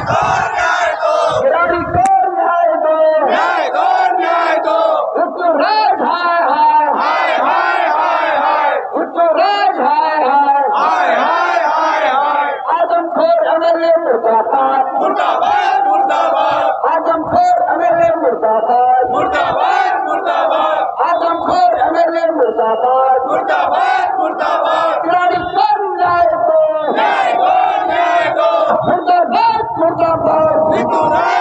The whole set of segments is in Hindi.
खिलाड़ी को न्याय दो, न्याय दो। ऋतुराज हाय हाय, ऋतुराज हाय हाय, आजमखोर एमएलए मुर्दाबाद, आजमखोर एमएलए मुर्दाबाद, आजमखोर एमएलए मुर्दाबाद, खिलाड़ी को न्याय दो, मुर्दाबाद मुर्दाबाद, मुर्दाबाद,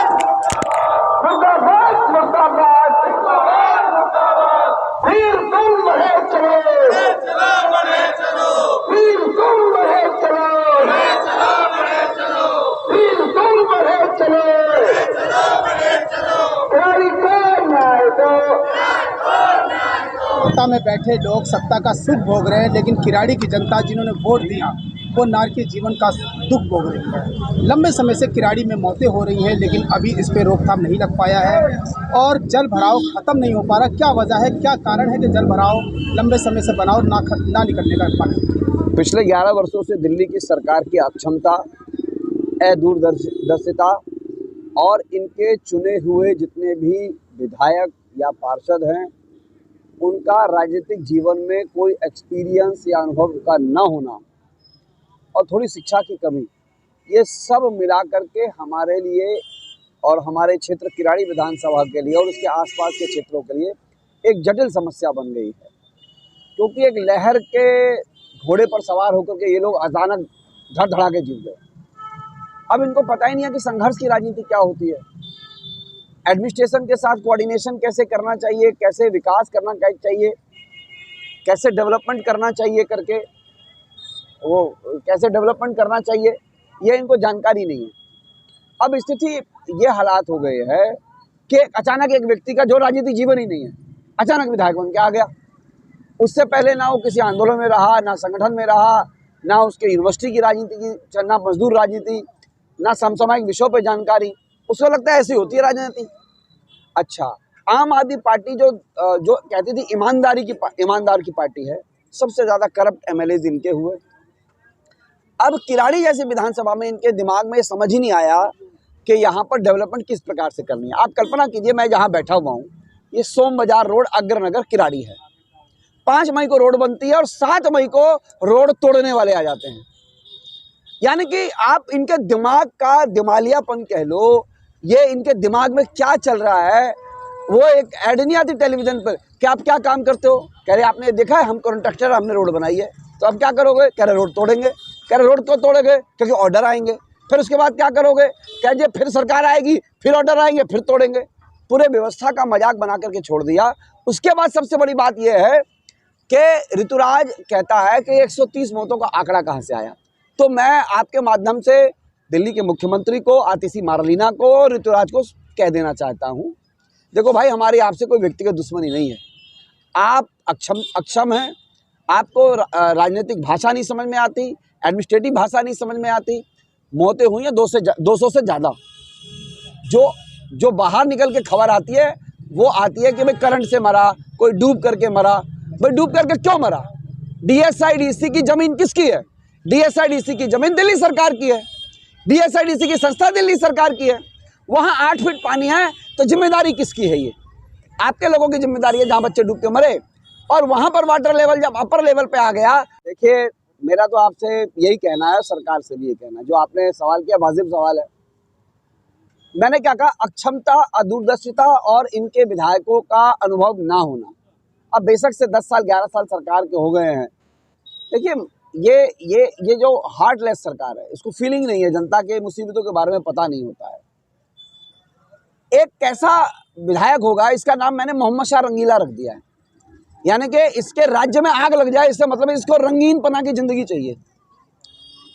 वीर तुम बढ़े चलो, वीर तुम बढ़े चलो, वीर तुम बढ़े चलो, खिलाड़ी को न्याय दो। सत्ता में बैठे लोग सत्ता का सुख भोग रहे हैं, लेकिन किराड़ी की जनता जिन्होंने वोट दिया वो नारकीय जीवन का दुख भोग रही है। लंबे समय से किराड़ी में मौतें हो रही हैं, लेकिन अभी इस पे रोकथाम नहीं लग पाया है और जल भराव खत्म नहीं हो पा रहा। क्या वजह है, क्या कारण है कि जल भराव लंबे समय से बना और ना निकलने का पानी? पिछले 11 वर्षों से दिल्ली की सरकार की अक्षमता, दूरदर्शिता और इनके चुने हुए जितने भी विधायक या पार्षद हैं उनका राजनीतिक जीवन में कोई एक्सपीरियंस या अनुभव का न होना और थोड़ी शिक्षा की कमी, ये सब मिला करके हमारे लिए और हमारे क्षेत्र किराड़ी विधानसभा के लिए और उसके आसपास के क्षेत्रों के लिए एक जटिल समस्या बन गई है। क्योंकि एक लहर के घोड़े पर सवार होकर के ये लोग अचानक धड़ के जीत गए। अब इनको पता ही नहीं है कि संघर्ष की राजनीति क्या होती है, एडमिनिस्ट्रेशन के साथ कोऑर्डिनेशन कैसे करना चाहिए, कैसे विकास करना चाहिए, कैसे डेवलपमेंट करना चाहिए करके ये इनको जानकारी नहीं है। अब स्थिति ये हालात हो गए है कि अचानक एक व्यक्ति का जो राजनीतिक जीवन ही नहीं है अचानक विधायक बन के आ गया। उससे पहले ना वो किसी आंदोलन में रहा, ना संगठन में रहा, ना उसके यूनिवर्सिटी की राजनीति की, ना मजदूर राजनीति, ना समसामयिक विषयों पर जानकारी। उसको लगता है ऐसी होती है राजनीति। अच्छा, आम आदमी पार्टी जो कहती थी ईमानदार की पार्टी है, सबसे ज़्यादा करप्ट एमएलए इनके हुए। अब किराड़ी जैसे विधानसभा में इनके दिमाग में समझ ही नहीं आया कि यहाँ पर डेवलपमेंट किस प्रकार से करनी है। आप कल्पना कीजिए, मैं जहाँ बैठा हुआ हूँ ये सोम बाजार रोड अग्रनगर किराड़ी है। 5 मई को रोड बनती है और 7 मई को रोड तोड़ने वाले आ जाते हैं। यानी कि आप इनके दिमाग का दिमालियापन कह लो, ये इनके दिमाग में क्या चल रहा है। वो एक ऐड नहीं आती टेलीविजन पर कि आप क्या काम करते हो, कह रहे आपने देखा है हम कॉन्ट्रैक्टर, हमने रोड बनाई है, तो अब क्या करोगे, कह रहे रोड तोड़ेंगे। कह रहे रोड क्यों तोड़ेंगे, क्योंकि ऑर्डर आएंगे। फिर उसके बाद क्या करोगे, कह रहे फिर सरकार आएगी, फिर ऑर्डर आएंगे, फिर तोड़ेंगे। पूरे व्यवस्था का मजाक बना करके छोड़ दिया। उसके बाद सबसे बड़ी बात यह है कि ऋतुराज कहता है कि 130 मौतों का आंकड़ा कहाँ से आया। तो मैं आपके माध्यम से दिल्ली के मुख्यमंत्री को, आतिशी मारलीना को, ऋतुराज को कह देना चाहता हूँ, देखो भाई, हमारी आपसे कोई व्यक्तिगत दुश्मनी नहीं है। आप अक्षम हैं, आपको राजनीतिक भाषा नहीं समझ में आती, एडमिनिस्ट्रेटिव भाषा नहीं समझ में आती। मौतें हुई हैं 200 से ज़्यादा। जो बाहर निकल के खबर आती है वो आती है कि भाई करंट से मरा, कोई डूब करके मरा। भाई डूब करके क्यों मरा? DSIDC की ज़मीन किसकी है? DSIDC की ज़मीन दिल्ली सरकार की है। DSIDC की संस्था दिल्ली सरकार की है। वहाँ 8 फीट पानी है, तो जिम्मेदारी किसकी है? ये आपके लोगों की जिम्मेदारी है जहाँ बच्चे डूब के मरे। और वहाँ पर वाटर लेवल जब अपर लेवल पे आ गया, देखिए मेरा तो आपसे यही कहना है, सरकार से भी यही कहना है, जो आपने सवाल किया वाजिब सवाल है। मैंने क्या कहा, अक्षमता, अदूरदर्शिता और इनके विधायकों का अनुभव ना होना। अब बेशक से 10 साल 11 साल सरकार के हो गए हैं, देखिए ये जो हार्टलेस सरकार है, इसको फीलिंग नहीं है, जनता के मुसीबतों के बारे में पता नहीं होता है। एक कैसा विधायक होगा, इसका नाम मैंने मोहम्मद शाह रंगीला रख दिया है। यानी कि इसके राज्य में आग लग जाए, इससे मतलब इसको रंगीन पना की जिंदगी चाहिए।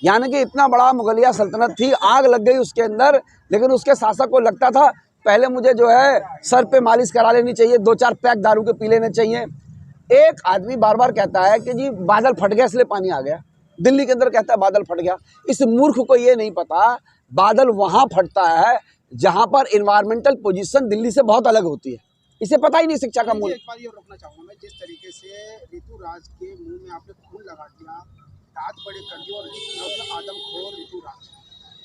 यानी कि इतना बड़ा मुगलिया सल्तनत थी, आग लग गई उसके अंदर, लेकिन उसके शासक को लगता था पहले मुझे जो है सर पे मालिश करा लेनी चाहिए, 2-4 पैक दारू के पी लेने चाहिए। एक आदमी बार बार कहता है कि जी बादल फट गया इसलिए पानी आ गया। दिल्ली के अंदर कहता है बादल फट गया। इस मूर्ख को ये नहीं पता बादल वहाँ फटता है जहाँ पर इन्वायरमेंटल पोजीशन दिल्ली से बहुत अलग होती है। इसे पता ही नहीं शिक्षा का मूल्य। एक बार ये रोकना चाहूँगा मैं, जिस तरीके से ऋतुराज के मुंह में आपने खून लगा दिया, दांत बड़े कर दिए और आदमखोर ऋतुराज,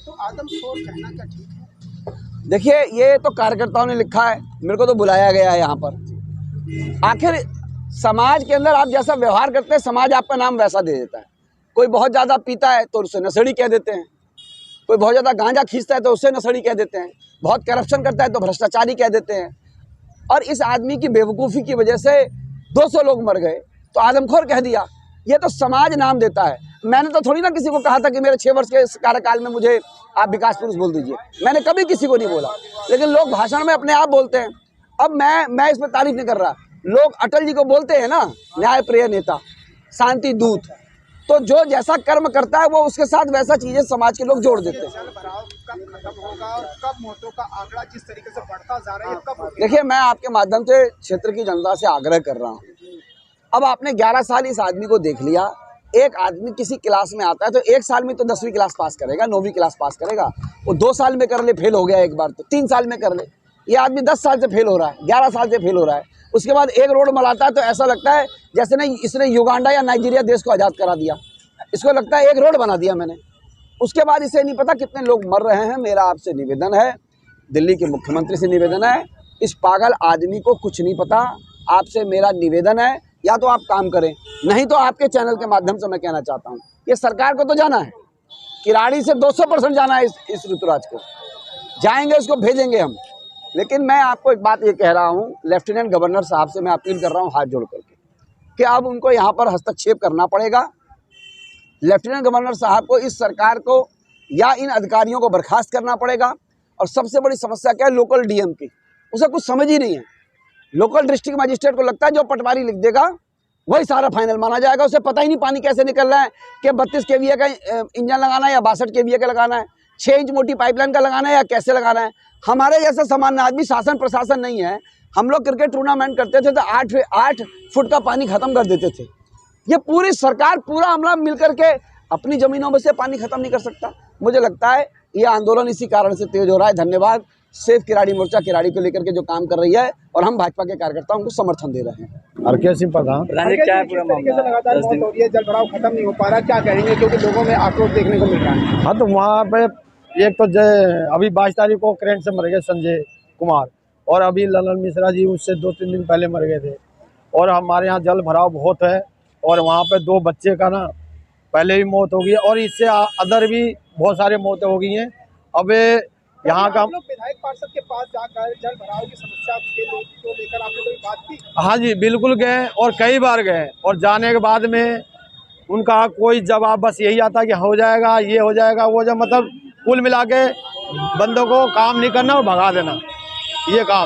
तो आदमखोर कहना क्या ठीक है? देखिए, ये तो कार्यकर्ताओं ने लिखा है, मेरे को तो बुलाया गया है यहाँ पर। आखिर समाज के अंदर आप जैसा व्यवहार करते हैं, समाज आपका नाम वैसा दे देता है। कोई बहुत ज़्यादा पीता है तो उसे नशेड़ी कह देते हैं, कोई बहुत ज़्यादा गांजा खींचता है तो उससे नशेड़ी कह देते हैं, बहुत करप्शन करता है तो भ्रष्टाचारी कह देते हैं। और इस आदमी की बेवकूफ़ी की वजह से 200 लोग मर गए तो आदमखोर कह दिया। ये तो समाज नाम देता है। मैंने तो थोड़ी ना किसी को कहा था कि मेरे 6 वर्ष के कार्यकाल में मुझे आप विकास पुरुष बोल दीजिए, मैंने कभी किसी को नहीं बोला। लेकिन लोग भाषण में अपने आप बोलते हैं। अब मैं इस पर तारीफ नहीं कर रहा। लोग अटल जी को बोलते हैं ना, न्याय प्रिय नेता, शांति दूत। तो जो जैसा कर्म करता है वो उसके साथ वैसा चीजें समाज के लोग जोड़ देते हैं। जल भराव कब खत्म होगा और कब मौतों का आंकड़ा जिस तरीके से बढ़ता जा रहा है कब होगा? देखिए, मैं आपके माध्यम से क्षेत्र की जनता से आग्रह कर रहा हूँ। अब आपने 11 साल इस आदमी को देख लिया। एक आदमी किसी क्लास में आता है तो 1 साल में तो 10वीं क्लास पास करेगा, 9वीं क्लास पास करेगा। वो 2 साल में कर ले, फेल हो गया एक बार, तो 3 साल में कर ले। ये आदमी 10 साल से फेल हो रहा है, 11 साल से फेल हो रहा है। उसके बाद एक रोड मलाता है तो ऐसा लगता है जैसे नहीं इसने युगांडा या नाइजीरिया देश को आज़ाद करा दिया। इसको लगता है एक रोड बना दिया मैंने। उसके बाद इसे नहीं पता कितने लोग मर रहे हैं। मेरा आपसे निवेदन है, दिल्ली के मुख्यमंत्री से निवेदन है, इस पागल आदमी को कुछ नहीं पता। आपसे मेरा निवेदन है, या तो आप काम करें, नहीं तो आपके चैनल के माध्यम से मैं कहना चाहता हूँ, ये सरकार को तो जाना है, किराड़ी से 200% जाना है इस ऋतुराज को। जाएंगे, उसको भेजेंगे हम। लेकिन मैं आपको एक बात ये कह रहा हूँ, लेफ्टिनेंट गवर्नर साहब से मैं अपील कर रहा हूँ हाथ जोड़ करके कि अब उनको यहाँ पर हस्तक्षेप करना पड़ेगा। लेफ्टिनेंट गवर्नर साहब को, इस सरकार को या इन अधिकारियों को बर्खास्त करना पड़ेगा। और सबसे बड़ी समस्या क्या है, लोकल डीएम की, उसे कुछ समझ ही नहीं है। लोकल डिस्ट्रिक्ट मजिस्ट्रेट को लगता है जो पटवारी लिख देगा वही सारा फाइनल माना जाएगा। उसे पता ही नहीं पानी कैसे निकल रहा है कि 32 kVA का इंजन लगाना है या 62 kVA का लगाना है, 6 इंच मोटी पाइपलाइन का लगाना है या कैसे लगाना है। हमारे जैसा सामान्य आदमी, शासन प्रशासन नहीं है। हम लोग क्रिकेट टूर्नामेंट करते थे तो 8 फुट का पानी खत्म कर देते थे। ये पूरी सरकार, पूरा अमला मिलकर के अपनी ज़मीनों में से पानी खत्म नहीं कर सकता। मुझे लगता है ये आंदोलन इसी कारण से तेज हो रहा है। धन्यवाद। सेफ किराड़ी मोर्चा किराड़ी को लेकर के जो काम कर रही है, और हम भाजपा के कार्यकर्ताओं को समर्थन दे रहे हैं। हरके सिंह प्रधान। क्या पूरा मामला लगातार मौत हो रही है, जल भराव खत्म नहीं हो पा रहा, क्या कहेंगे? क्योंकि लोगों में आक्रोश देखने को मिल रहा है। हाँ, तो वहाँ पे एक तो अभी 22 तारीख को करंट से मर गए संजय कुमार, और अभी ललन मिश्रा जी उससे 2-3 दिन पहले मर गए थे। और हमारे यहाँ जल भराव बहुत है, और वहाँ पे 2 बच्चे का ना पहले भी मौत हो गई है, और इससे अदर भी बहुत सारे मौतें हो गई हैं। अब यहाँ का लोग विधायक पार्षद के पास जाकर जल भराव की समस्या को लेकर आपने कोई बात की? हाँ जी, बिल्कुल गए, और कई बार गए, और जाने के बाद में उनका कोई जवाब बस यही आता कि हो जाएगा, ये हो जाएगा, वो जब मतलब कुल मिला के बंदों को काम नहीं करना और भगा देना, ये काम।